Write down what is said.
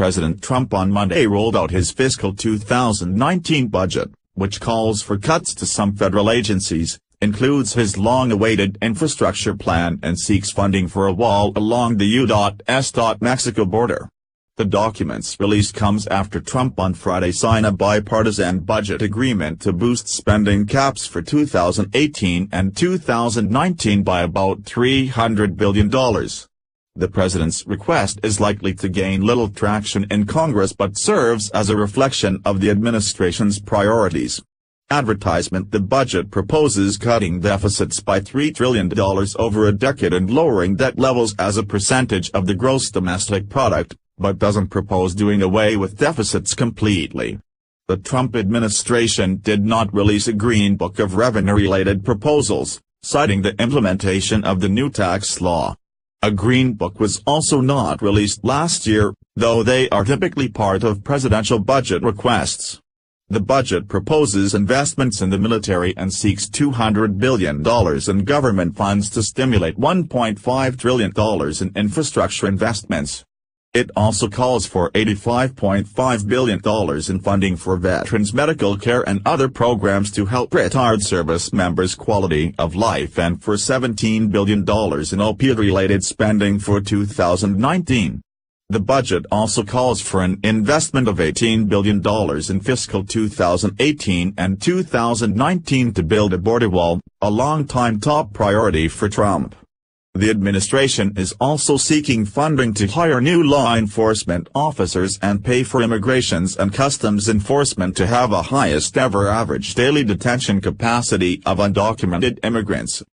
President Trump on Monday rolled out his fiscal 2019 budget, which calls for cuts to some federal agencies, includes his long-awaited infrastructure plan and seeks funding for a wall along the U.S Mexico border. The document's release comes after Trump on Friday signed a bipartisan budget agreement to boost spending caps for 2018 and 2019 by about $300 billion. The president's request is likely to gain little traction in Congress but serves as a reflection of the administration's priorities. Advertisement: the budget proposes cutting deficits by $3 trillion over a decade and lowering debt levels as a percentage of the gross domestic product, but doesn't propose doing away with deficits completely. The Trump administration did not release a Green Book of revenue-related proposals, citing the implementation of the new tax law. A Green Book was also not released last year, though they are typically part of presidential budget requests. The budget proposes investments in the military and seeks $200 billion in government funds to stimulate $1.5 trillion in infrastructure investments. It also calls for $85.5 billion in funding for veterans' medical care and other programs to help retired service members' quality of life and for $17 billion in opioid-related spending for 2019. The budget also calls for an investment of $18 billion in fiscal 2018 and 2019 to build a border wall, a longtime top priority for Trump. The administration is also seeking funding to hire new law enforcement officers and pay for Immigrations and Customs Enforcement to have a highest-ever average daily detention capacity of undocumented immigrants,